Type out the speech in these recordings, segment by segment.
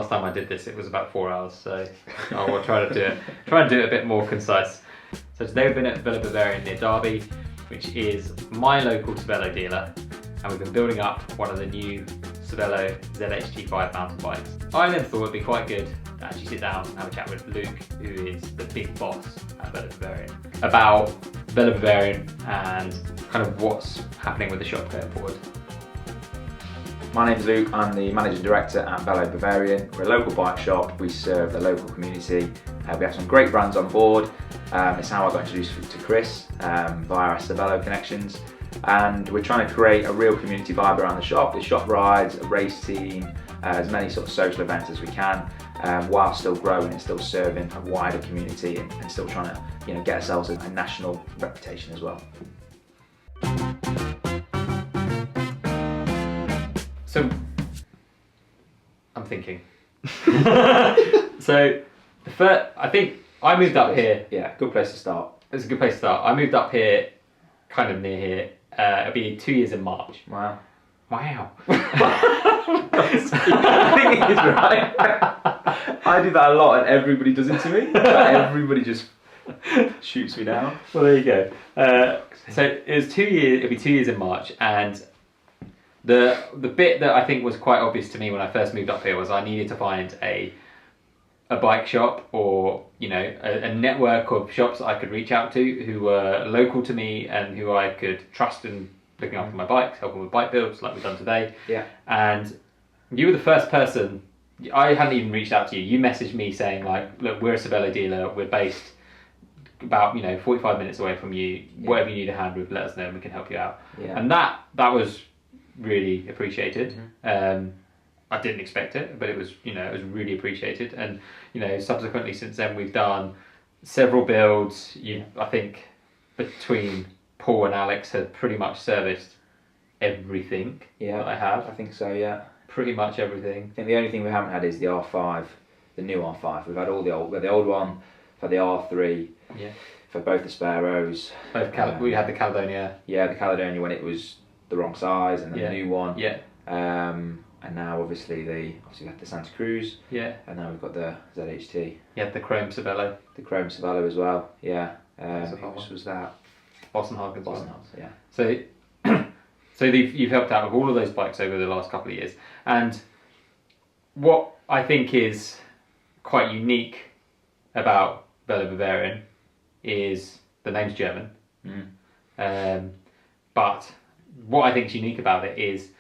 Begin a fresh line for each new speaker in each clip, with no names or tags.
last time I did this, it was about 4 hours, so I will try and do it a bit more concise. So today we've been at Villa Bavarian near Derby, which is my local Cervélo dealer, and we've been building up one of the new Cervélo ZHT5 mountain bikes. I then thought it'd be quite good to actually sit down and have a chat with Luke, who is the big boss at Villa Bavarian, about Villa Bavarian and kind of what's happening with the shop going forward.
My name's Luke, I'm the Managing Director at Villa Bavarian. We're a local bike shop, we serve the local community. We have some great brands on board. It's how I got introduced to Chris via our Cervélo connections. And we're trying to create a real community vibe around the shop, with shop rides, a race team, as many sort of social events as we can, while still growing and still serving a wider community and still trying to get ourselves a national reputation as well.
So, I'm thinking. So, I think I moved up here.
Yeah, good place to start.
It's a good place to start. I moved up here, kind of near here. It'll be 2 years in March.
Wow.
Wow.
I think it is right. I do that a lot and everybody does it to me. Everybody just shoots me down.
Well, there you go. So it was 2 years. It'll be 2 years in March, and the bit that I think was quite obvious to me when I first moved up here was I needed to find a bike shop, or a network of shops that I could reach out to who were local to me and who I could trust in looking after my bikes, helping with bike builds like we've done today.
Yeah.
And you were the first person. I hadn't even reached out to you. You messaged me saying like, look, we're a Cervélo dealer. We're based about 45 minutes away from you. Yeah. Whatever you need a hand with, let us know and we can help you out.
Yeah.
And that was really appreciated.
Mm-hmm.
I didn't expect it, but it was really appreciated. And subsequently since then we've done several builds. I think between Paul and Alex had pretty much serviced everything that I have.
I think so, yeah.
Pretty much everything.
I think the only thing we haven't had is the R5, the new R5. We've had all the old, the old one, for the R3, for both the Sparrows.
We had the Caledonia.
Yeah, the Caledonia when it was the wrong size, and then the new one.
Yeah.
And now obviously we had the Santa Cruz. Yeah. And now we've got the ZHT.
Yeah, the Chrome Cervélo.
The Chrome Cervélo as well. Yeah. Who was that?
Bossenhagen.
Yeah.
So you've helped out with all of those bikes over the last couple of years, and what I think is quite unique about Villa Bavarian is the name's German. But what I think is unique about it is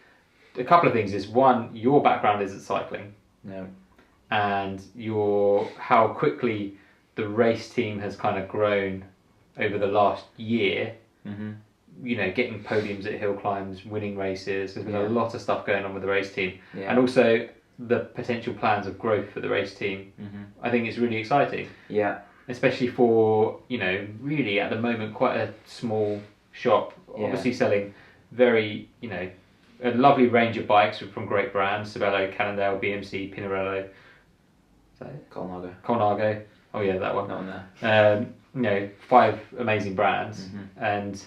a couple of things. Is one, your background isn't cycling.
No. And
how quickly the race team has kind of grown over the last year. Mm-hmm. Getting podiums at hill climbs, winning races. There's been a lot of stuff going on with the race team, and also the potential plans of growth for the race team. Mm-hmm. I think it's really exciting.
Yeah.
Especially for really at the moment quite a small shop. Yeah. Obviously selling very a lovely range of bikes from great brands: Cervélo, Cannondale, BMC, Pinarello. Is that it? Colnago. Oh yeah, that one.
Not on there.
5 amazing brands, and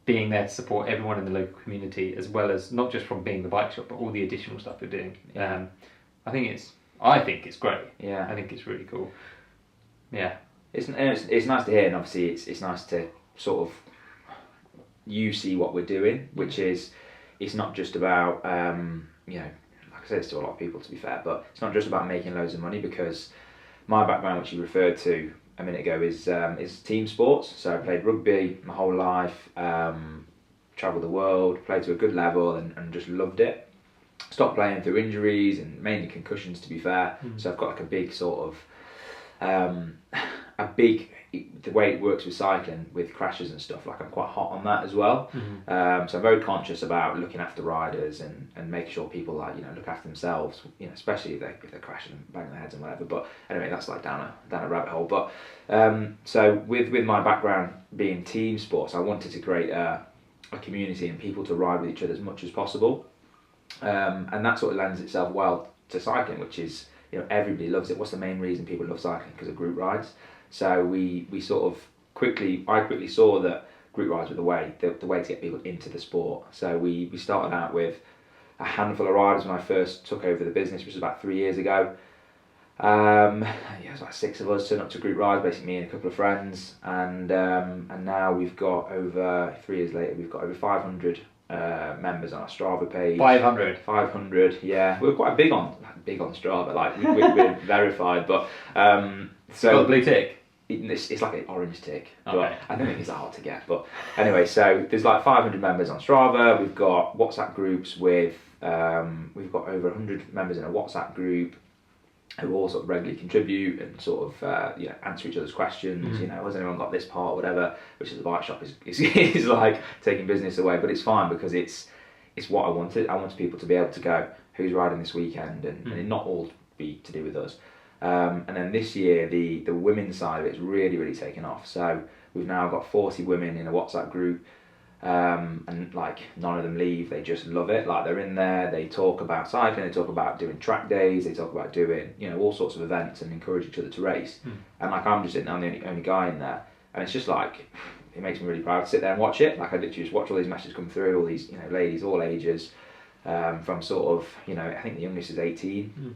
being there to support everyone in the local community, as well as not just from being the bike shop, but all the additional stuff we're doing. Yeah. I think it's great. Yeah. I think it's really cool. Yeah.
It's nice to hear, and obviously it's nice to sort of you see what we're doing, which is it's not just about like I say this to a lot of people, to be fair, but it's not just about making loads of money, because my background, which you referred to a minute ago, is team sports. So I played rugby my whole life, travelled the world, played to a good level, and just loved it. Stopped playing through injuries and mainly concussions, to be fair. So I've got like a big sort of the way it works with cycling, with crashes and stuff, like I'm quite hot on that as well. So I'm very conscious about looking after riders and making sure people look after themselves, especially if they're crashing and banging their heads and whatever. But anyway, that's like down a rabbit hole. But so with my background being team sports, I wanted to create a community and people to ride with each other as much as possible. And that sort of lends itself well to cycling, which is everybody loves it. What's the main reason people love cycling? Because of group rides. So we sort of I quickly saw that group rides were the way to get people into the sport. So we started out with a handful of riders when I first took over the business, which was about 3 years ago. Yeah, it's like 6 of us turned up to group rides, basically me and a couple of friends, and now we've got over 3 years later, we've got over 500 members on our Strava page.
500.
500, yeah. We were quite big on Strava, like we're verified, but so
Got the blue tick.
It's like an orange tick,
Okay.
but I don't think it's that hard to get. But anyway, so there's like 500 members on Strava. We've got WhatsApp groups with we've got over 100 members in a WhatsApp group who all sort of regularly contribute and sort of answer each other's questions. You know, has anyone got this part or whatever? Which is the bike shop is like taking business away, but it's fine because it's what I wanted. I wanted people to be able to go, who's riding this weekend, and it not all be to do with us. And then this year, the women's side of it's really, really taken off. So we've now got 40 women in a WhatsApp group, and like none of them leave. They just love it. Like they're in there. They talk about cycling. They talk about doing track days. They talk about doing all sorts of events and encourage each other to race. And like I'm just sitting there, I'm the only guy in there, and it's just like it makes me really proud to sit there and watch it. Like I literally just watch all these messages come through. All these ladies, all ages, from sort of I think the youngest is 18.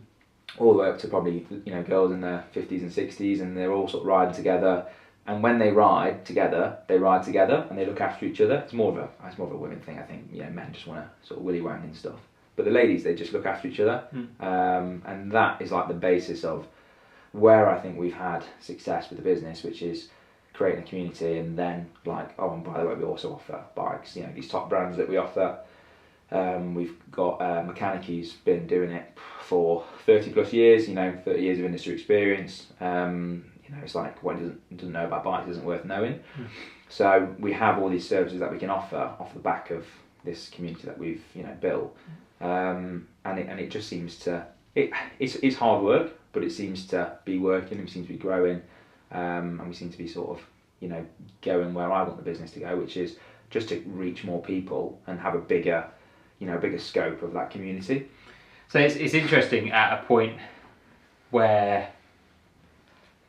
All the way up to probably girls in their 50s and 60s, and they're all sort of riding together. And when they ride together and they look after each other. It's more of a women thing, I think. Men just want to sort of willy wang and stuff, but the ladies, they just look after each other. And that is like the basis of where I think we've had success with the business, which is creating a community. And then like, oh, and by the way, we also offer bikes. These top brands that we offer. We've got Mechanic who's been doing it for 30 plus years, 30 years of industry experience. It's like what doesn't know about bikes isn't worth knowing. So we have all these services that we can offer off the back of this community that we've built. And it just seems to it's hard work, but it seems to be working, and we seem to be growing, and we seem to be sort of going where I want the business to go, which is just to reach more people and have a bigger scope of that community.
So it's interesting at a point where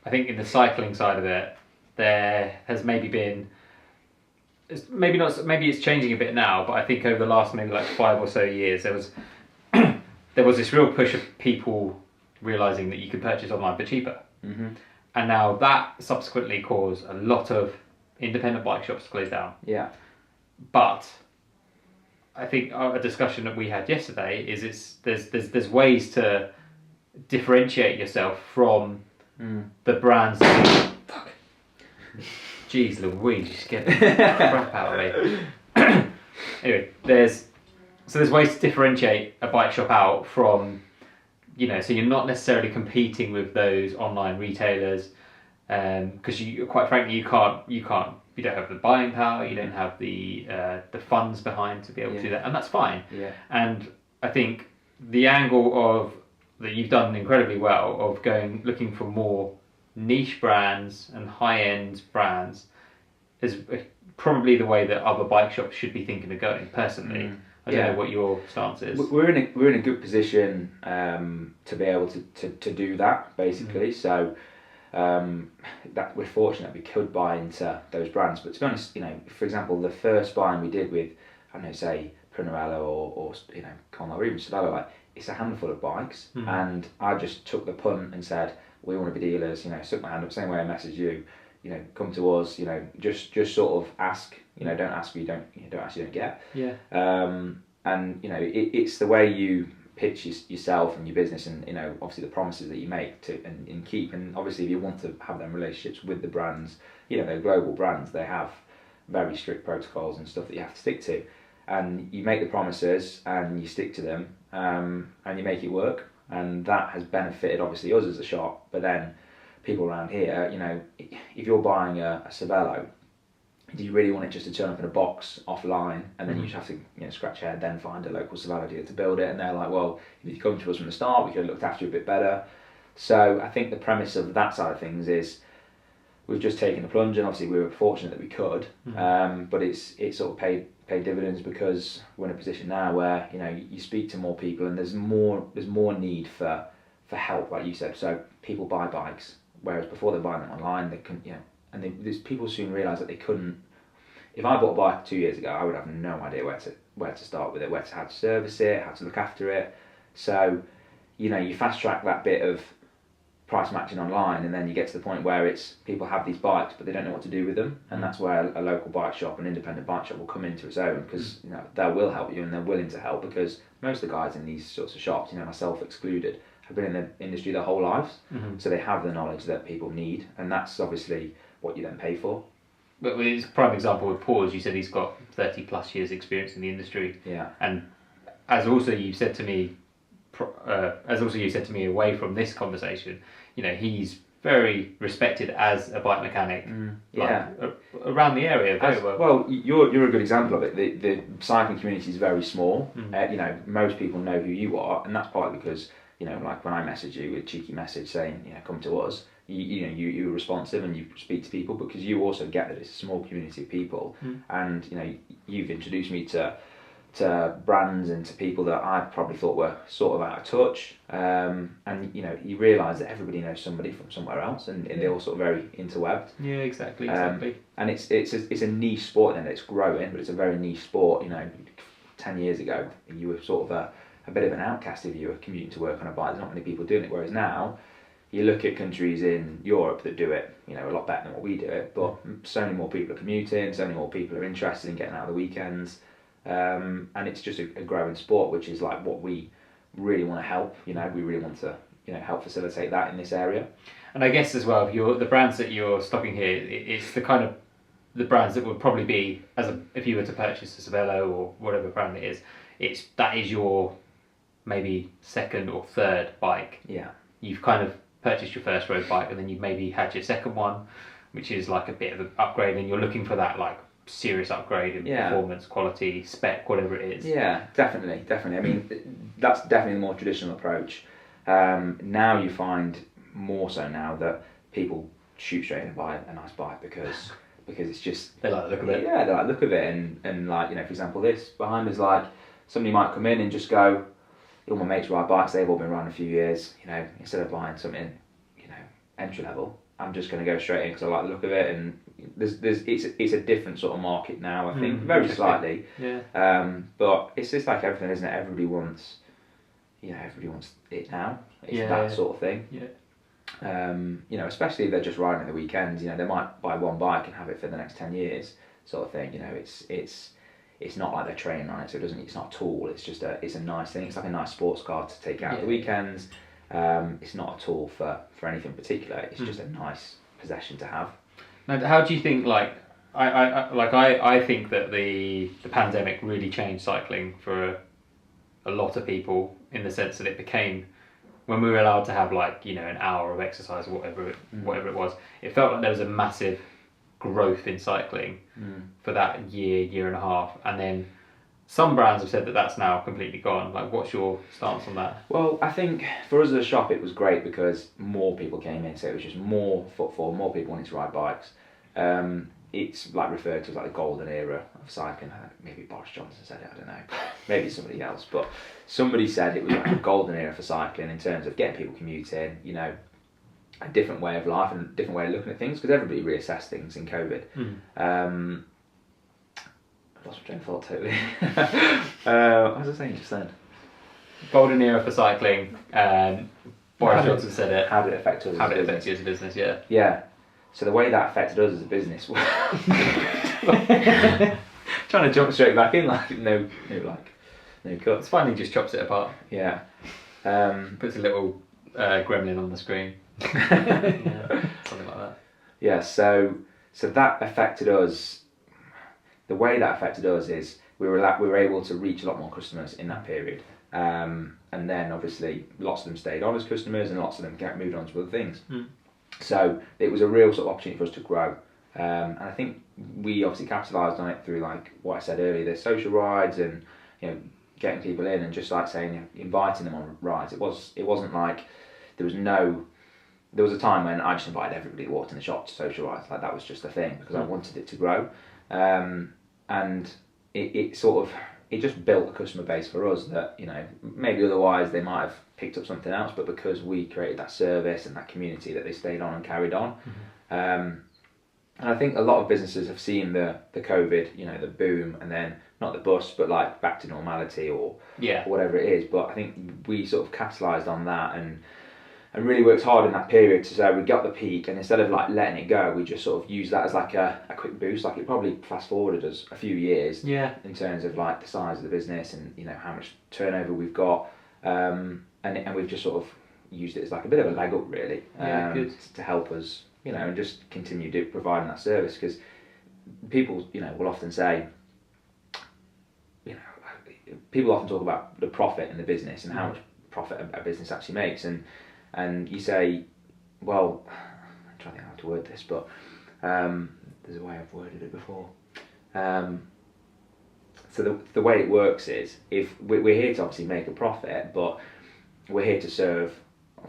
I think in the cycling side of it, there has maybe been, maybe it's changing a bit now, but I think over the last maybe like 5 or so years, there was this real push of people realising that you could purchase online for cheaper. And now that subsequently caused a lot of independent bike shops to close down.
Yeah.
But I think a discussion that we had yesterday is there's ways to differentiate yourself from the brands. Fuck. Jeez Louise, just get the crap out of me. Anyway, there's ways to differentiate a bike shop out from, so you're not necessarily competing with those online retailers, because you quite frankly you don't have the buying power, you don't have the funds behind to be able to do that, and that's fine. And I think the angle that you've done incredibly well of looking for more niche brands and high-end brands is probably the way that other bike shops should be thinking of going. Personally, I don't know what your stance is.
We're in a good position to be able to do that basically. So that we're fortunate we could buy into those brands. But to be honest, for example, the first buying we did with, I don't know, say Prunello or Komoot or even Cervélo, like it's a handful of bikes, and I just took the punt and said we want to be dealers. Stuck my hand up, same way I messaged you. Come to us. Just sort of ask. Don't ask, you don't ask, you don't get.
Yeah.
And it's the way you pitch yourself and your business, and obviously the promises that you make to and keep. And obviously if you want to have them relationships with the brands, they're global brands, they have very strict protocols and stuff that you have to stick to, and you make the promises and you stick to them, and you make it work, and that has benefited obviously us as a shop, but then people around here. If you're buying a Cervélo, do you really want it just to turn up in a box offline, and then you just have to scratch your head, then find a local Cervélo dealer to build it? And they're like, well, if you come to us from the start, we could have looked after you a bit better. So I think the premise of that side of things is we've just taken the plunge, and obviously we were fortunate that we could, but it's sort of paid dividends, because we're in a position now where you speak to more people, and there's more need for help, like you said. So people buy bikes, whereas before they're buying them online, they couldn't, and people soon realise that they couldn't. If I bought a bike 2 years ago, I would have no idea where to start with it, how to service it, how to look after it. So, you fast track that bit of price matching online, and then you get to the point where it's people have these bikes but they don't know what to do with them, and that's where a local bike shop, an independent bike shop, will come into its own, because you know they will help you and they're willing to help, because most of the guys in these sorts of shops, you know, myself excluded, have been in the industry their whole lives, so they have the knowledge that people need, and that's obviously what you then pay for.
But it's a prime example with Paws. You said he's got 30 plus years experience in the industry.
Yeah.
And as also you said to me, away from this conversation, you know, he's very respected as a bike mechanic. Around the area very well.
Well, you're a good example of it. The cycling community is very small. You know, most people know who you are, and that's partly because, you know, like when I message you with a cheeky message saying, you know, come to us, you're responsive and you speak to people, because you also get that it's a small community of people, and you know, you've introduced me to brands and to people that I probably thought were sort of out of touch, and you know, you realise that everybody knows somebody from somewhere else, and they're all sort of very interwebbed.
Yeah, exactly.
And it's a niche sport, and it's growing, but it's a very niche sport. You know, 10 years ago you were sort of a bit of an outcast if you were commuting to work on a bike. There's not many people doing it, whereas now you look at countries in Europe that do it, you know, a lot better than what we do it, but so many more people are commuting, so many more people are interested in getting out of the weekends, and it's just a growing sport, which is like what we really want to help. You know, we really want to, you know, help facilitate that in this area. And
I guess as well, the brands that you're stocking here, it's the kind of the brands that would probably be, if you were to purchase a Cervélo or whatever brand it is, that is your maybe second or third bike.
Yeah.
You've kind of purchased your first road bike, and then you've maybe had your second one, which is like a bit of an upgrade, and you're looking for that like serious upgrade in performance, quality, spec, whatever it is.
Yeah, definitely. I mean, that's definitely the more traditional approach. Now you find more so now that people shoot straight in and buy a nice bike because it's just,
they like the look of it.
Yeah, they like the look of it, and like, you know, for example, this behind us, like somebody might come in and just go, all my mates ride bikes, they've all been riding a few years, you know, instead of buying something, you know, entry level, I'm just going to go straight in because I like the look of it, and it's a different sort of market now, I think, very slightly.
Yeah.
But it's just like everything, isn't it? Everybody wants it now. It's that sort of thing.
Yeah.
You know, especially if they're just riding at the weekends, you know, they might buy one bike and have it for the next 10 years, sort of thing. You know, it's not like they're training on it, so it's not a tool. It's just it's a nice thing. It's like a nice sports car to take out at the weekends. It's not a tool for anything particular. It's just a nice possession to have.
Now, how do you think? Like, I think that the pandemic really changed cycling for a lot of people, in the sense that it became, when we were allowed to have, like, you know, an hour of exercise or whatever it was, it felt like there was a massive growth in cycling for that year and a half, and then some brands have said that that's now completely gone. Like, what's your stance on that?
Well, I think for us as a shop it was great because more people came in, so it was just more footfall, more people wanting to ride bikes. It's like referred to as like the golden era of cycling. Maybe Boris Johnson said it, I don't know. Maybe somebody else, but somebody said it was like a golden era for cycling in terms of getting people commuting, you know, a different way of life and a different way of looking at things, because everybody reassessed things in COVID. I lost my train of thought totally. What was I saying just then?
Golden era for cycling. Boris Johnson said it.
How did it affect us?
How did it affect you as a business? Yeah.
Yeah. So the way that affected us as a business, trying to jump straight back in, like no cut.
It's fine. He just chops it apart.
Yeah.
Puts a little gremlin on the screen. Yeah, something like that.
Yeah. So that affected us. The way that affected us is we were able to reach a lot more customers in that period, and then obviously lots of them stayed on as customers, and lots of them moved on to other things. So it was a real sort of opportunity for us to grow, and I think we obviously capitalised on it through, like what I said earlier, the social rides, and you know, getting people in and just like saying, inviting them on rides. It wasn't like there was a time when I just invited everybody who walked in the shop to social rides. Like, that was just a thing because I wanted it to grow, and it sort of, it just built a customer base for us that, you know, maybe otherwise they might have picked up something else, but because we created that service and that community, that they stayed on and carried on. And I think a lot of businesses have seen the COVID, you know, the boom, and then not the bust, but like back to normality or whatever it is. But I think we sort of capitalised on that, and really worked hard in that period to say we got the peak, and instead of like letting it go, we just sort of used that as like a quick boost. Like it probably fast forwarded us a few years in terms of like the size of the business and how much turnover we've got, and we've just sort of used it as like a bit of a leg up really, to help us, and just continue providing that service, because people will often say, people often talk about the profit in the business and how much profit a business actually makes, and you say, well, I'm trying to think how to word this, but there's a way I've worded it before. So the way it works is, if we're here to obviously make a profit, but we're here to serve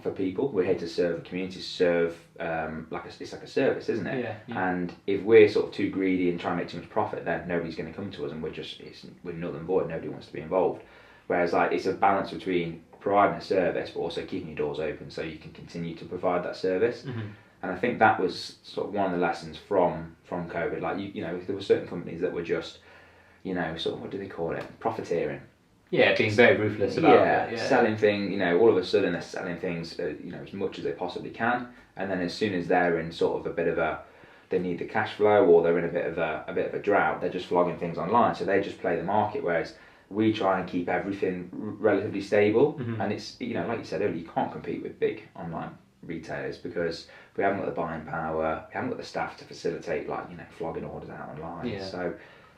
for people, we're here to serve the community, serve it's like a service, isn't it?
Yeah.
And if we're sort of too greedy and try and make too much profit, then nobody's going to come to us, and we're null and void. Nobody wants to be involved. Whereas like it's a balance between providing a service but also keeping your doors open so you can continue to provide that service. And I think that was sort of one of the lessons from COVID. Like there were certain companies that were just sort of, what do they call it, profiteering.
Yeah, being very ruthless about it.
Selling things, all of a sudden they're selling things, as much as they possibly can, and then as soon as they're in sort of a bit of they need the cash flow, or they're in a bit of a drought, they're just flogging things online. So they just play the market, whereas we try and keep everything relatively stable. And it's, like you said earlier, you can't compete with big online retailers because we haven't got the buying power, we haven't got the staff to facilitate flogging orders out online.
Yeah.
So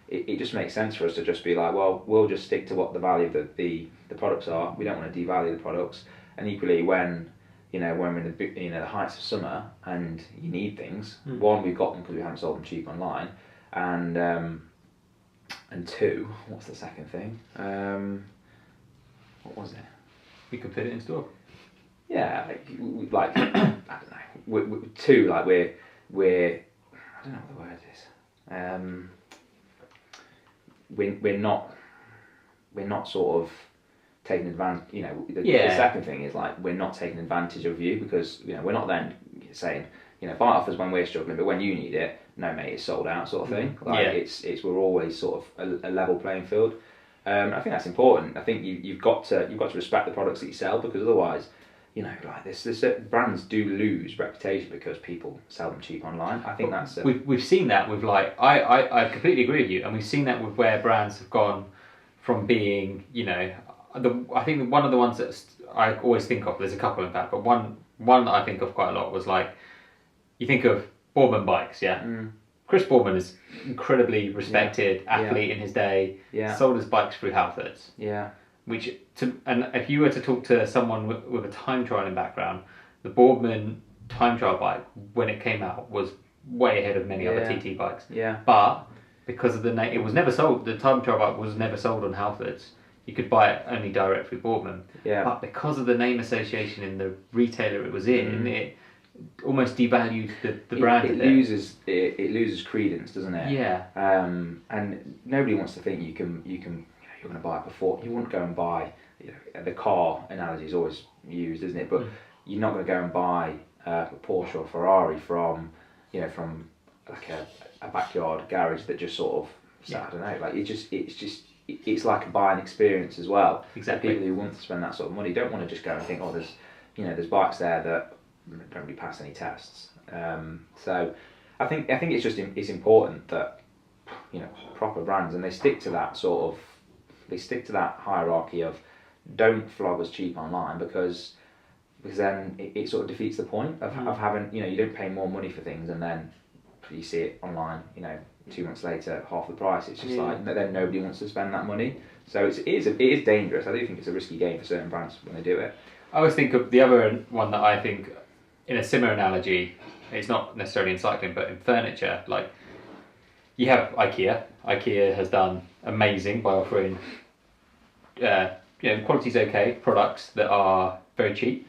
it just makes sense for us to just be like, well, we'll just stick to what the value of the products are. We don't want to devalue the products. And equally, when we're in the heights of summer and you need things, one, we've got them because we haven't sold them cheap online, and two, what's the second thing? What was it?
We could put it in store.
Yeah, like I don't know. Two, like we're I don't know what the word is. We're not sort of taking advantage. The second thing is like we're not taking advantage of you, because we're not then saying buy offers when we're struggling, but when you need it, no mate, it's sold out, sort of thing. It's we're always sort of a level playing field. I think that's important. I think you've got to respect the products that you sell, because otherwise, like this brands do lose reputation because people sell them cheap online. I think that's
we've seen that with like I completely agree with you, and we've seen that with where brands have gone from being I think one of the ones that I always think of, there's a couple in fact, but one that I think of quite a lot was like, you think of Boardman bikes, Chris Boardman is incredibly respected athlete in his day, sold his bikes through Halfords, and if you were to talk to someone with a time trialing background, the Boardman time trial bike when it came out was way ahead of many other TT bikes, but because of it was never sold, the time trial bike was never sold on Halfords. You could buy it only direct through Boardman. But because of the name association in the retailer it was in, it almost devalued the brand.
It loses credence, doesn't it?
Yeah.
And nobody wants to think you're going to buy it before. You wouldn't go and buy. The car analogy is always used, isn't it? But you're not going to go and buy a Porsche or Ferrari from like a backyard garage that just sort of I don't know. Like it's like a buying experience as well.
Exactly.
People who want to spend that sort of money don't want to just go and think, there's bikes there that don't really pass any tests. So I think it's important that proper brands, and they stick to that hierarchy of don't flog us cheap online, because then it sort of defeats the point of having you don't pay more money for things and then you see it online 2 months later half the price. It's just like then nobody wants to spend that money. So it is dangerous. I do think it's a risky game for certain brands when they do it.
I always think of the other one that I think, in a similar analogy, it's not necessarily in cycling but in furniture, like you have IKEA. IKEA has done amazing by offering quality's okay products that are very cheap,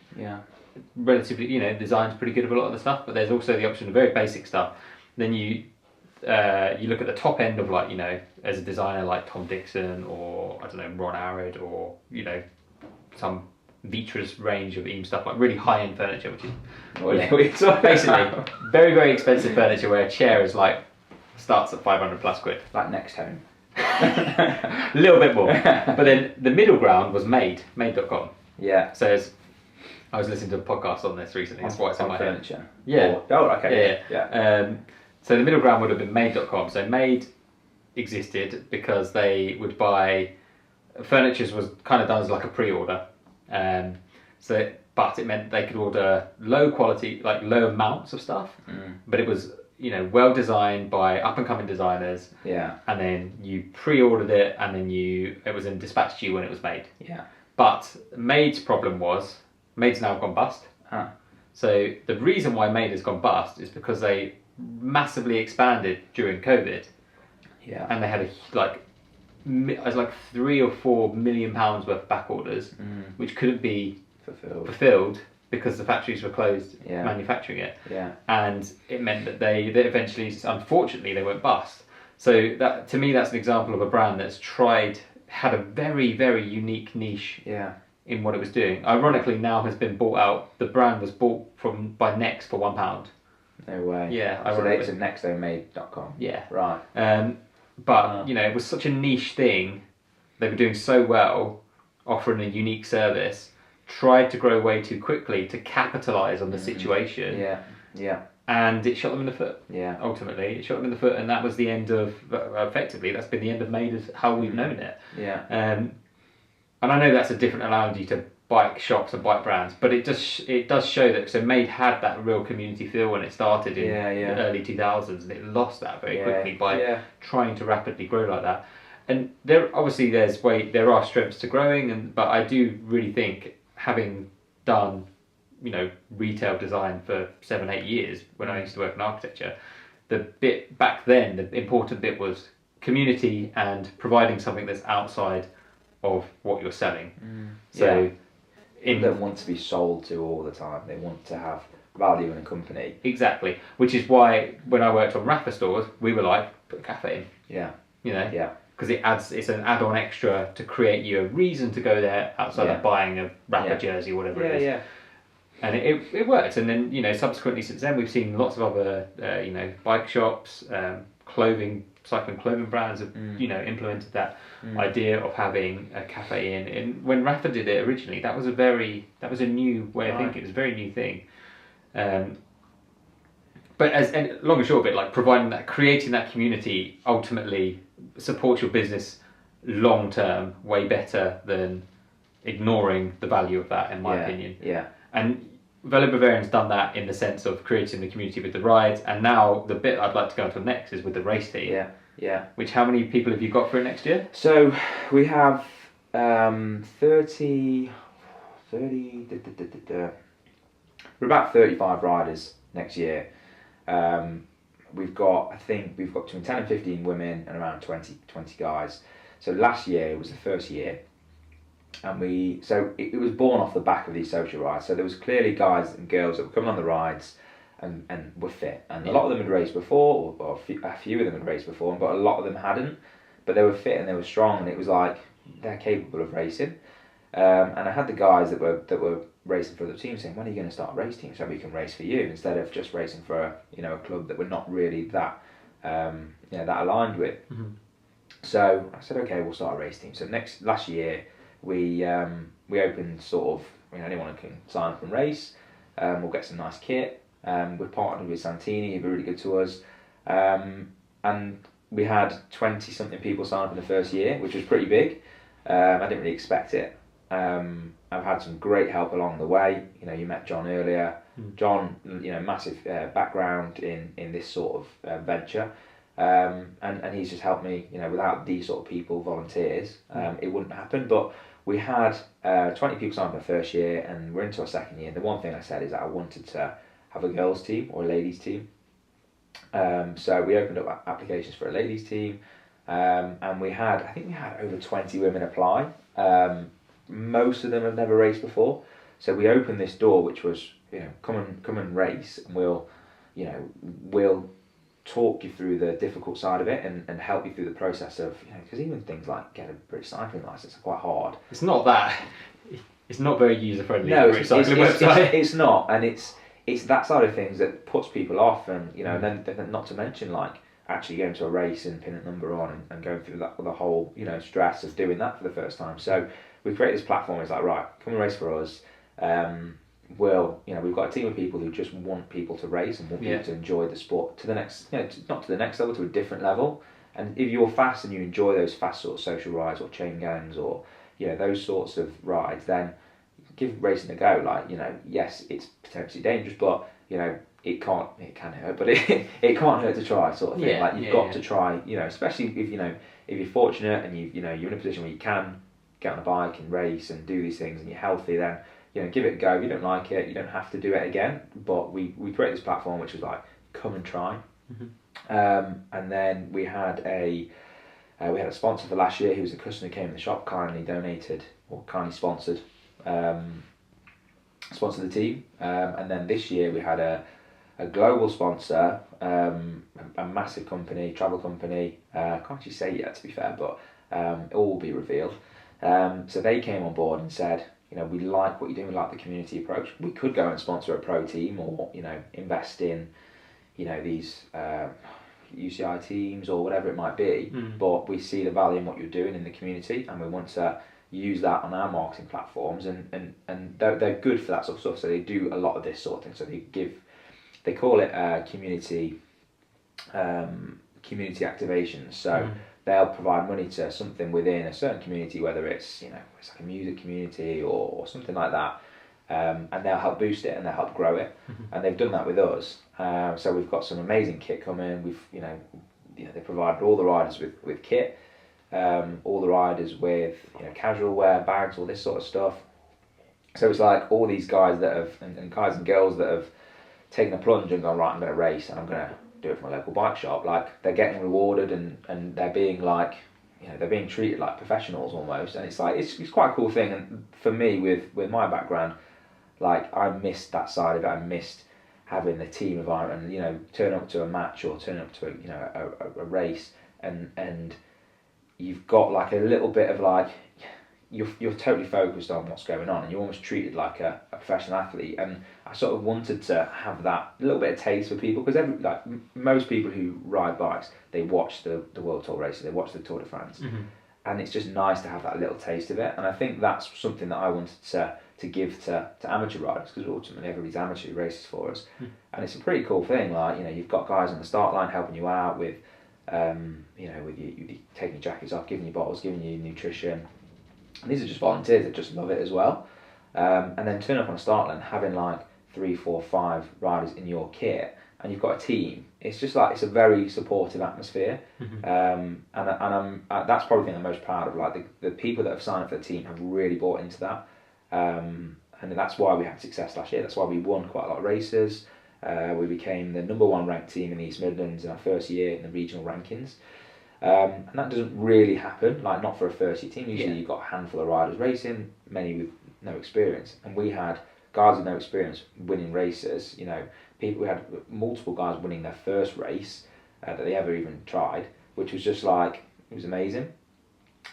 relatively design's pretty good of a lot of the stuff, but there's also the option of very basic stuff. Then you look at the top end of as a designer like Tom Dixon or I don't know Ron Arad or some Vitra's range of EAM stuff, like really high end furniture, which is basically very very expensive furniture where a chair is starts at 500 plus quid.
Like Next Home.
A little bit more. But then the middle ground was made.com.
Yeah.
So it's I was listening to a podcast on this recently. That's why it's in
on
my
furniture.
head. Yeah.
Oh, okay.
Yeah. So the middle ground would have been Made.com. So Made existed because they would buy furniture was kind of done as like a pre-order. But it meant they could order low quality, like low amounts of stuff, but it was well designed by up and coming designers.
Yeah.
And then you pre-ordered it, and then it was then dispatched to you when it was made.
Yeah.
But Made's problem was Made's now gone bust.
Huh.
So the reason why Made has gone bust is because they massively expanded during COVID.
Yeah.
And they had it was like £3 or £4 million worth of back orders, which couldn't be fulfilled because the factories were closed manufacturing it.
Yeah.
And it meant that they eventually, unfortunately, they went bust. So that, to me, that's an example of a brand that's had a very, very unique niche in what it was doing. Ironically, now has been bought out. The brand was bought by Next for £1.
No way.
Yeah.
So it's a nextomade.com.
Yeah.
Right.
But it was such a niche thing. They were doing so well, offering a unique service. Tried to grow way too quickly to capitalise on the situation.
Yeah. Yeah.
And it shot them in the foot.
Yeah.
Ultimately, it shot them in the foot, and that was the end of. Effectively, that's been the end of Made as how we've known it.
Yeah.
And I know that's a different analogy to bike shops and bike brands, but it does show that. So Made had that real community feel when it started in the early 2000s, and it lost that very quickly by trying to rapidly grow like that. And there are strengths to growing, but I do really think, having done retail design for 7-8 years when I used to work in architecture, the bit back then, the important bit was community and providing something that's outside of what you're selling. So
they don't want to be sold to all the time. They want to have value in a company.
Exactly, which is why when I worked on Rafa stores, we were like, put a cafe in.
Yeah.
Yeah. Because it's an add-on extra to create you a reason to go there outside of buying a Rafa jersey or whatever it is.
Yeah.
And it worked. And then subsequently since then we've seen lots of other bike shops, cycling clothing brands have implemented that idea of having a cafe in. And when Rafa did it originally, that was a new way of thinking. It was a very new thing. But and long and short of it, like creating that community ultimately supports your business long term way better than ignoring the value of that, in my opinion.
Yeah.
And Velo Bavarian's done that in the sense of creating the community with the rides, and now the bit I'd like to go into next is with the race team.
Yeah.
Which, how many people have you got for it next year?
So we have 30 we're about 35 riders next year. We've got between 10 and 15 women and around 20 guys. So last year was the first year, and it was born off the back of these social rides. So there was clearly guys and girls that were coming on the rides and were fit, and a lot of them had raced before, or a few of them had raced before, but a lot of them hadn't. But they were fit and they were strong, and it was like they're capable of racing. And I had the guys that were racing for the team saying, when are you going to start a race team so we can race for you, instead of just racing for a club that we're not really that that aligned with. So I said, okay, we'll start a race team. So last year we opened sort of, anyone can sign up and race. We'll get some nice kit. We've partnered with Santini, who've been really good to us. And we had 20 something people sign up in the first year, which was pretty big. I didn't really expect it. I've had some great help along the way. You met John earlier. John, massive background in this sort of venture, and he's just helped me. Without these sort of people, volunteers, it wouldn't happen. But we had 20 people sign up the first year, and we're into our second year. The one thing I said is that I wanted to have a girls' team or a ladies' team. So we opened up applications for a ladies' team, and I think we had over 20 women apply. Most of them have never raced before, so we opened this door, which was, come and race, and we'll talk you through the difficult side of it and help you through the process of, because even things like get a British cycling license are quite hard.
It's not very user friendly.
No, it's not, and it's that side of things that puts people off, and and then not to mention actually going to a race and pinning a number on and going through the whole stress of doing that for the first time. So we created this platform. It's like, right, come and race for us. will, we've got a team of people who just want people to race and want people to enjoy the sport to the next, not to the next level, to a different level. And if you're fast and you enjoy those fast sort of social rides or chain gangs or, those sorts of rides, then give racing a go. Like, yes, it's potentially dangerous, but, it can hurt, but it can't hurt to try, sort of thing.
Yeah,
like, you've got to try, especially if, if you're fortunate and you're in a position where you can get on a bike and race and do these things and you're healthy, then, give it a go. If you don't like it, you don't have to do it again. But we created this platform which was like, come and try. And then we had a sponsor for last year who was a customer who came in the shop, kindly donated or kindly sponsored the team. And then this year we had a global sponsor, a massive company, travel company. I can't actually say yet, to be fair, but it all will be revealed. So they came on board and said, we like what you're doing, we like the community approach. We could go and sponsor a pro team or, invest in, these UCI teams or whatever it might be, but we see the value in what you're doing in the community and we want to use that on our marketing platforms and they're good for that sort of stuff. So they do a lot of this sort of thing. So they call it community activations. So they'll provide money to something within a certain community, whether it's it's like a music community or something like that, and they'll help boost it and they'll help grow it. And they've done that with us. So we've got some amazing kit coming. We've they provided all the riders with kit, all the riders with casual wear, bags, all this sort of stuff. So it's like all these guys that have and guys and girls that have taken a plunge and gone, right, I'm going to race and I'm going to do it from a local bike shop. Like, they're getting rewarded and they're being like, they're being treated like professionals almost. And it's like, it's quite a cool thing. And for me, with my background, like, I missed that side of it. I missed having the team environment and, turn up to a match or turn up to a race and you've got like a little bit of like, you're totally focused on what's going on and you're almost treated like a professional athlete. And I sort of wanted to have that little bit of taste for people, because most people who ride bikes, they watch the World Tour races, they watch the Tour de France, and it's just nice to have that little taste of it. And I think that's something that I wanted to give to amateur riders, because ultimately everybody's amateur who races for us. And it's a pretty cool thing. Like, you've got guys on the start line helping you out with with you taking your jackets off, giving you bottles, giving you nutrition. And these are just volunteers that just love it as well. And then turn up on a start line having like 3, 4, 5 riders in your kit and you've got a team. It's just like, it's a very supportive atmosphere. And that's probably the thing I'm most proud of. Like, the people that have signed up for the team have really bought into that. And that's why we had success last year. That's why we won quite a lot of races. We became the #1 ranked team in the East Midlands in our first year in the regional rankings. And that doesn't really happen, like, not for a first year team. Usually you've got a handful of riders racing, many with no experience. And we had guys with no experience winning races. We had multiple guys winning their first race that they ever even tried, which was just like, it was amazing.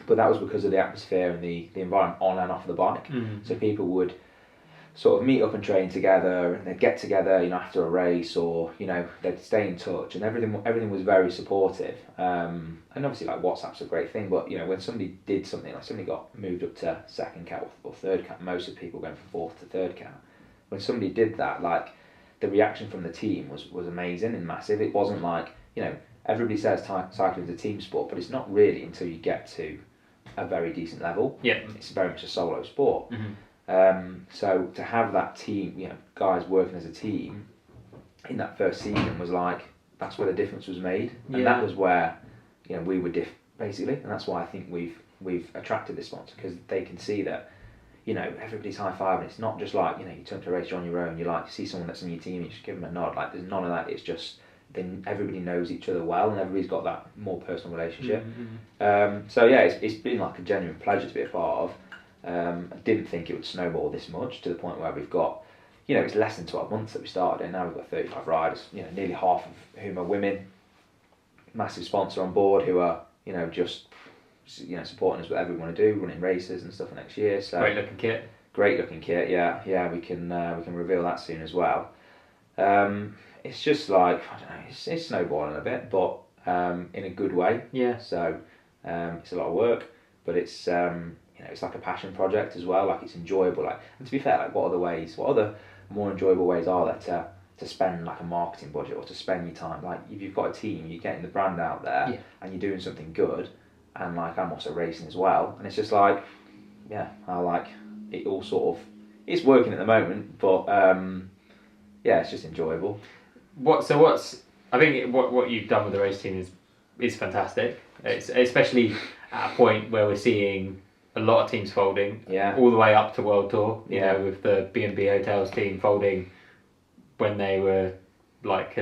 But that was because of the atmosphere and the environment on and off the bike. So people would sort of meet up and train together, and they'd get together, after a race, or they'd stay in touch, and everything was very supportive. And obviously, like, WhatsApp's a great thing, but when somebody did something, like somebody got moved up to second cat or third cat, most of the people going from fourth to third cat. When somebody did that, like, the reaction from the team was amazing and massive. It wasn't like, everybody says cycling is a team sport, but it's not really until you get to a very decent level. It's very much a solo sport. So to have that team, guys working as a team in that first season was like, that's where the difference was made. And that was where, we were basically. And that's why I think we've attracted this sponsor, because they can see that, everybody's high-fiving. It's not just like, you turn to a race, you're on your own, you see someone that's in your team, you just give them a nod. Like, there's none of that. It's just, then everybody knows each other well and everybody's got that more personal relationship. So yeah, it's been like a genuine pleasure to be a part of. I didn't think it would snowball this much, to the point where we've got, it's less than 12 months that we started, and now we've got 35 riders, nearly half of whom are women. Massive sponsor on board who are, just, supporting us with whatever we want to do, running races and stuff for next year. So
great looking kit. Yeah. We can reveal that soon as well. It's just like, I don't know, it's snowballing a bit, but in a good way. Yeah.
So it's a lot of work, but it's it's like a passion project as well. Like it's enjoyable. Like, and to be fair, like what other more enjoyable ways are there to spend like a marketing budget or to spend your time? Like if you've got a team, you're getting the brand out there and you're doing something good. And like I'm also racing as well, and it's just like, I like it all sort of. It's working at the moment, but it's just enjoyable.
I think what you've done with the race team is fantastic. It's especially at a point where we're seeing a lot of teams folding, all the way up to World Tour. You know, with the B&B Hotels team folding when they were like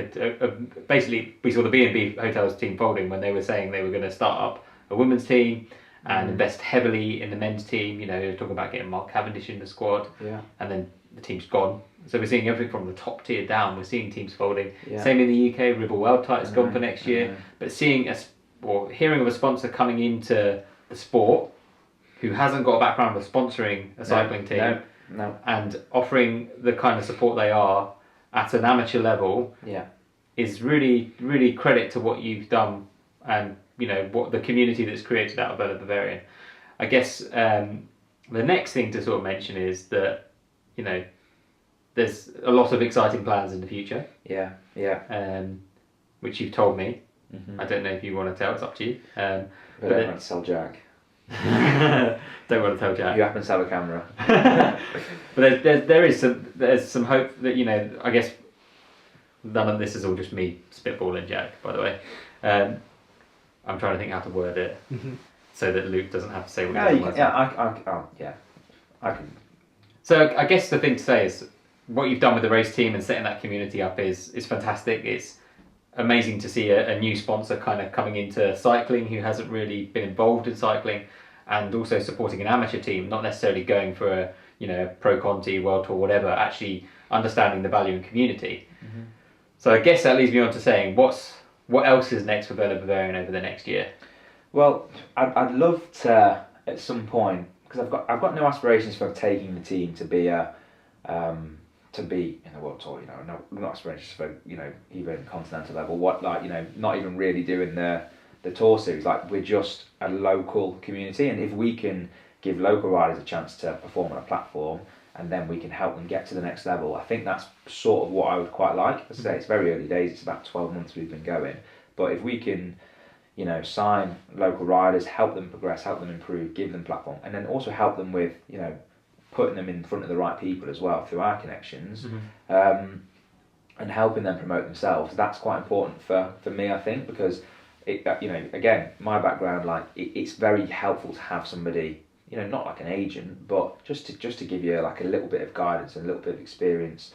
basically we saw the B&B Hotels team folding when they were saying they were going to start up a women's team and invest heavily in the men's team. You know, they were talking about getting Mark Cavendish in the squad, and then the team's gone. So we're seeing everything from the top tier down. We're seeing teams folding. Same in the UK, Ribble World Title's gone for next year. But seeing hearing of a sponsor coming into the sport who hasn't got a background of sponsoring a cycling team and offering the kind of support they are at an amateur level is really, really credit to what you've done and what the community that's created out of Velo Bavarian. I guess the next thing to sort of mention is that there's a lot of exciting plans in the future. Which you've told me. I don't know if you want to tell. It's up to you.
But I don't want to tell Jack.
Don't want to tell Jack.
You happen to have a camera.
But there's some hope that I guess none of this is all just me spitballing, Jack. By the way, I'm trying to think how to word it so that Luke doesn't have to say what he doesn't want.
I can.
So I guess the thing to say is what you've done with the race team and setting that community up is fantastic. It's amazing to see a new sponsor kind of coming into cycling who hasn't really been involved in cycling, and also supporting an amateur team, not necessarily going for a Pro Conti, World Tour, whatever, actually understanding the value in community. So I guess that leads me on to saying what else is next for Velo Bavarian over the next year?
Well, I'd love to at some point, because I've got no aspirations for taking the team to be to be in the World Tour, no aspirations for even continental level. Not even really doing the tour series. Like we're just a local community, and if we can give local riders a chance to perform on a platform, and then we can help them get to the next level, I think that's sort of what I would quite like. As I say, it's very early days. It's about 12 months we've been going, but if we can, sign local riders, help them progress, help them improve, give them platform, and then also help them with, putting them in front of the right people as well through our connections, and helping them promote themselves. That's quite important for me, I think, because again, my background, it's very helpful to have somebody, not like an agent, but just to give you like a little bit of guidance and a little bit of experience,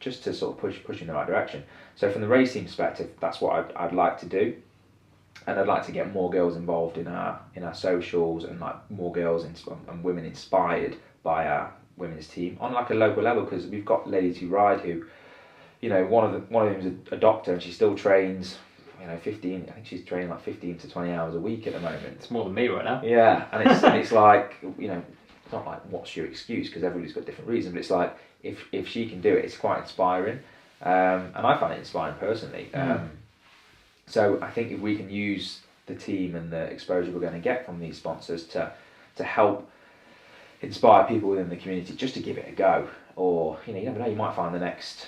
just to sort of push you in the right direction. So from the racing perspective, that's what I'd like to do. And I'd like to get more girls involved in our socials, and like more girls and women inspired by our women's team on like a local level, because we've got ladies who ride who, one of them is a doctor and she still trains, 15. I think she's training like 15 to 20 hours a week at the moment.
It's more than me right now.
Yeah, and it's like it's not like what's your excuse, because everybody's got different reasons, but it's like if she can do it, it's quite inspiring, and I find it inspiring personally. So I think if we can use the team and the exposure we're going to get from these sponsors to help inspire people within the community, just to give it a go, or you never know, you might find the next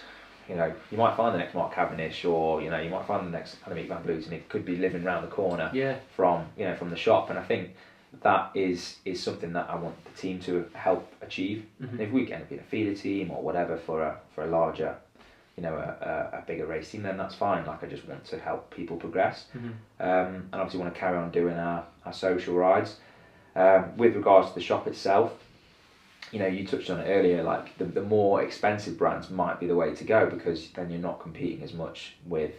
Mark Cavendish, or you might find the next Annemiek van Vleuten, and it could be living around the corner from the shop. And I think that is something that I want the team to help achieve. And if we end up being a feeder team or whatever for a larger, a bigger race team, then that's fine. Like I just want to help people progress, and obviously want to carry on doing our social rides. With regards to the shop itself, you touched on it earlier, like the more expensive brands might be the way to go, because then you're not competing as much with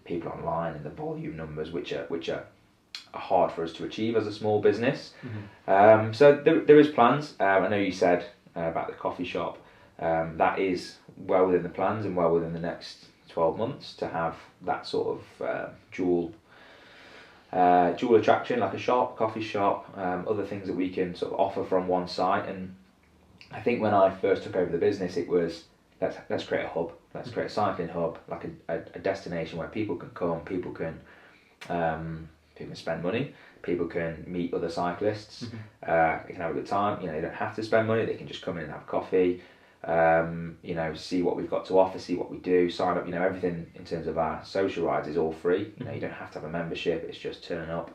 people online and the volume numbers, which are hard for us to achieve as a small business. So there is plans. I know you said about the coffee shop. That is well within the plans and well within the next 12 months to have that sort of dual attraction, like a shop, coffee shop, other things that we can sort of offer from one site. And I think when I first took over the business, it was let's create a hub, let's create a cycling hub, like a destination where people can come, people people can spend money, people can meet other cyclists, they can have a good time. You know, they don't have to spend money, they can just come in and have coffee, you know, see what we've got to offer, see what we do, sign up. You know, everything in terms of our social rides is all free. You know, you don't have to have a membership, it's just turn up.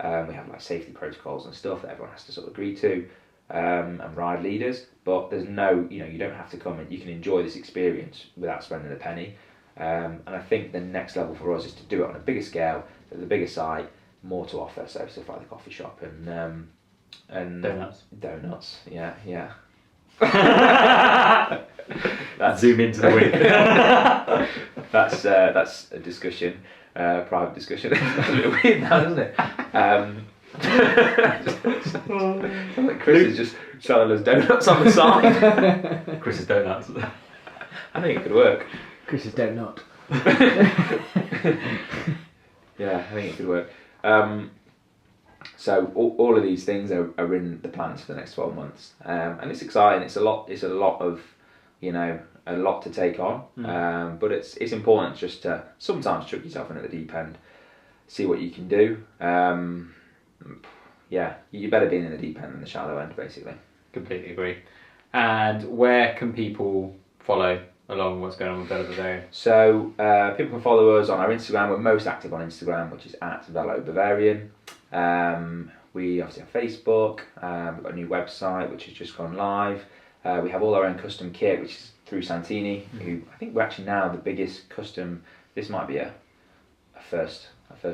We have like safety protocols and stuff that everyone has to sort of agree to, and ride leaders, but there's no, you know, you don't have to come and you can enjoy this experience without spending a penny. And I think the next level for us is to do it on a bigger scale, at the bigger site, more to offer, so stuff like the coffee shop and donuts, yeah. That's
zoom into the week.
that's a discussion, private discussion. That's a bit weird now, isn't it? Like Chris is just selling us donuts on the side.
Chris's donuts.
I think it could work.
Chris's donut.
Yeah, I think it could work. So all of these things are in the plans for the next 12 months, and it's exciting. It's a lot of, you know, a lot to take on. But it's important just to sometimes chuck yourself in at the deep end, see what you can do. Yeah, you're better being in the deep end than the shallow end, basically.
Completely agree. And where can people follow along what's going on with Velo Bavarian?
So people can follow us on our Instagram. We're most active on Instagram, which is @VeloBavarian. We obviously have Facebook. We've got a new website which has just gone live. We have all our own custom kit, which is through Santini, who I think we're actually now the biggest custom. This might be a first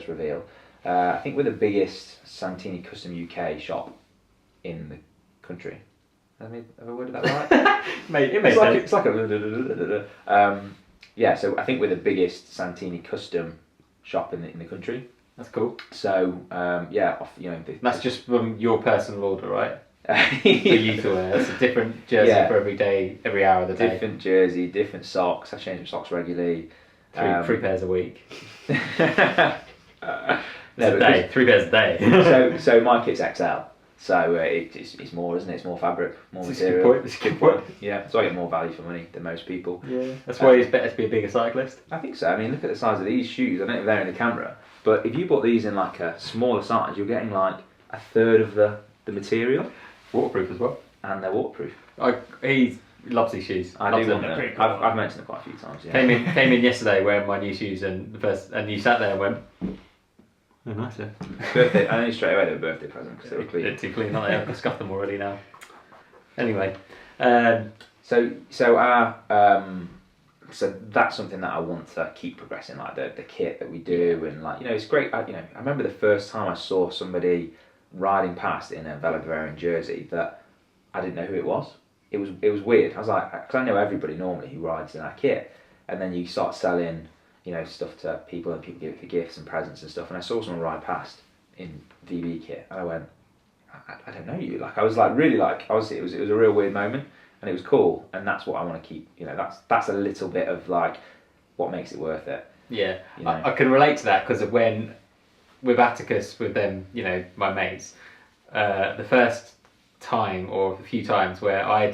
reveal. I think we're the biggest Santini custom UK shop in the country. Have I worded that right?
It makes sense.
It's like a yeah. So I think we're the biggest Santini custom shop in the country.
That's cool.
So yeah, you know.
That's just from your personal order, right? For you to wear. It's a different jersey for every day, every hour of the day.
Different jersey, different socks. I change my socks regularly.
Three pairs a week.
No,
day, 3 pairs a day.
so my kit's XL. So it's more, isn't it? It's more fabric, more material.
It's a good point.
Yeah, so I get more value for money than most people.
Yeah, that's why it's better to be a bigger cyclist.
I think so. I mean, look at the size of these shoes. I don't know if they're in the camera, but if you bought these in like a smaller size, you're getting like a third of the material.
Waterproof as well.
And they're waterproof.
He loves these shoes.
I do want them. Cool. I've mentioned it quite a few times. Yeah.
Came in yesterday wearing my new shoes, and you sat there and went, "Oh, nice." Yeah.
Birthday. I knew straight away they were birthday present because they were clean.
They're too clean, aren't they? I've scuffed them already now. Anyway,
so that's something that I want to keep progressing, like the kit that we do, and like, you know, it's great. I remember the first time I saw somebody riding past in a Velo Bavarian jersey that I didn't know who it was. It was weird. I was like, because I know everybody normally who rides in that kit, and then you start selling, you know, stuff to people, and people give it for gifts and presents and stuff. And I saw someone ride past in VB kit, and I went, I don't know you. Like, I was like really like, obviously it was a real weird moment, and it was cool, and that's what I want to keep. You know, that's a little bit of like what makes it worth it.
Yeah,
you know?
I can relate to that because of when with Attacus, with them, you know, my mates, the first time or a few times where I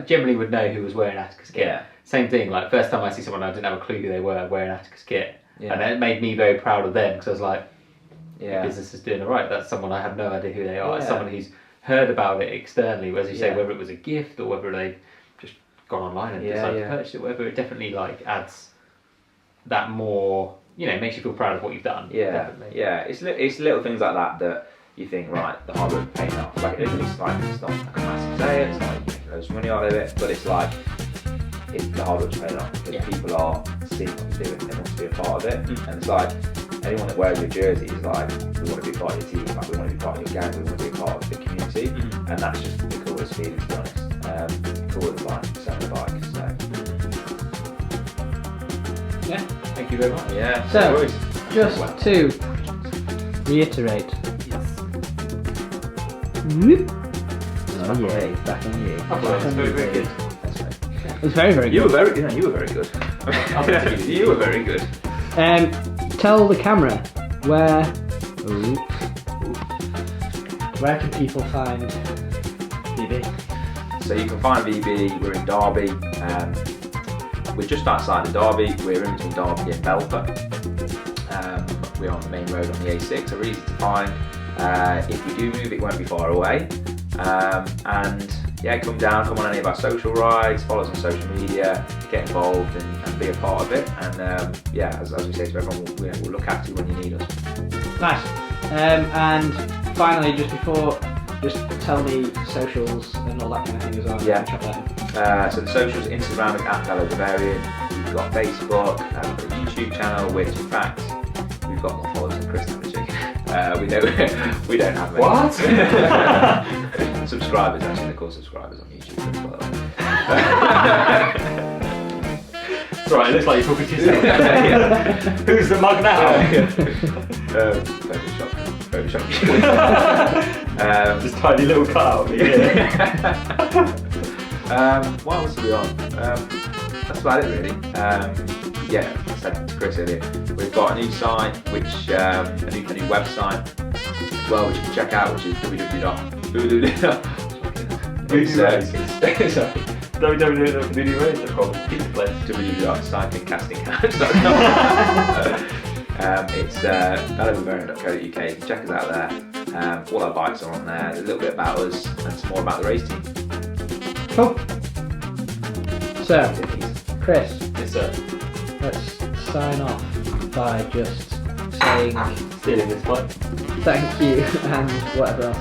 generally would know who was wearing Attacus kit.
Yeah.
Same thing, like first time I see someone I didn't have a clue who they were wearing Attacus kit.
Yeah.
And it made me very proud of them because I was like,
yeah,
the business is doing alright. That's someone I have no idea who they are.
Yeah.
It's someone who's heard about it externally, as you say,
Yeah.
whether it was a gift or whether they've just gone online and decided to purchase it, whatever. It definitely like adds that more, you know, makes you feel proud of what you've done.
Yeah,
definitely.
yeah. It's little things like that you think, right, the hard work paying off. Like, it's not like a massive sale, it's not like you make loads of money out of it, but it's like, the hard work's paying off because people are seeing what you're doing, they want to be a part of it. And it's like, anyone that wears your jersey is like, we want to be part of your team, like, we want to be part of your gang, we want to be a part of the community, and that's just the coolest feeling, to be honest. Cooler than like selling a bike, so.
Yeah.
Thank you very much.
Yeah,
So,
no worries.
just to reiterate.
Yes.
Whoop.
Oh yeah, back on you.
It's very, very good.
That's right.
It was very, very
You
good.
were very good. You were very good. You were very good.
Tell the camera where can people find VB?
So you can find VB. We're in Derby. We're just outside of Derby. We're in between Derby and Belper. we're on the main road on the A6, so we're easy to find. If we do move, it won't be far away. And yeah, come down, come on any of our social rides, follow us on social media, get involved and be a part of it. And yeah, as we say to everyone, we'll look after you when you need us.
Nice. And finally, just tell me socials and all that kind of thing as well.
Yeah.
Check that.
So the socials, Instagram is @VeloBavarian. We've got Facebook, we've got a YouTube channel, which in fact we've got more followers than Chris, actually. We don't have many.
What?
Subscribers, actually, they're called subscribers on YouTube. By the way.
It's alright, it looks like you're talking to yourself. Who's the mug now?
Photoshop.
Just tiny little cutout.
What else are we on? That's about it, really. Yeah, I said to Chris earlier, we've got a new site, which a new website as well, which you can check out, which is www.cyclingcastingcouch.com. It's velobavarian.co.uk. You can check us out there. All our bikes are on there. A little bit about us and some more about the race team.
Cool. So, Chris,
Yes, sir.
let's sign off by just saying
Stealing this bike.
thank you and whatever else.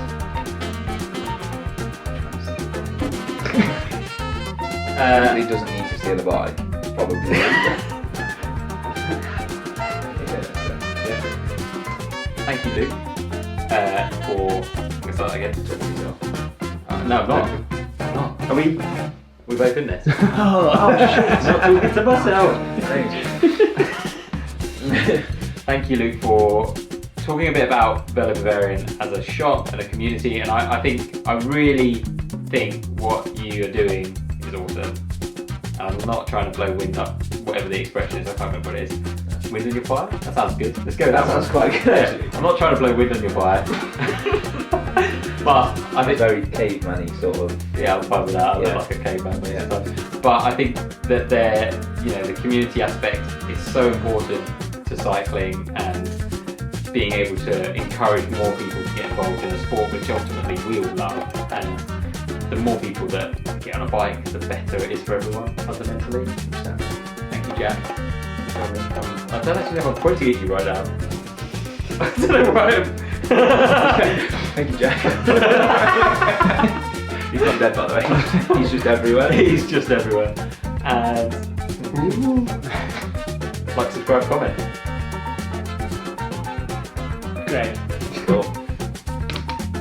He doesn't need to steal the bike. Probably.
Thank you, Luke, for. I'm gonna start again. No, I'm not. Are we both in this?
Oh, shit.
Not talking to myself. Thank you, Luke, for talking a bit about Velo Bavarian as a shop and a community. And I really think what you are doing is awesome. And I'm not trying to blow wind up, whatever the expression is. I can't remember what it is. Wind on your fire? That sounds good. Let's go with that.
Sounds quite good.
Yeah. I'm not trying to blow wind on your fire. But I think
very caveman-y sort of.
yeah, I'm fine with that. I
Yeah.
look like a caveman.
Yeah.
But I think that the community aspect is so important to cycling and being able to encourage more people to get involved in a sport which ultimately we all love. And the more people that get on a bike, the better it is for everyone, fundamentally. So, thank you, Jack. I don't actually know if I'm pointing at you right now. I don't know where I am.
Thank you, Jack. He's not dead, by the way. He's just everywhere.
He's just everywhere. And like, subscribe, comment.
Great.
Cool.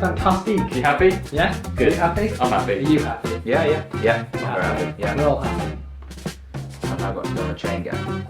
Fantastic.
You happy?
Yeah?
Good.
Are you happy?
I'm happy.
Are you happy?
Yeah. I'm very happy. Yeah.
We're all happy.
I've now got to go on a chain gang.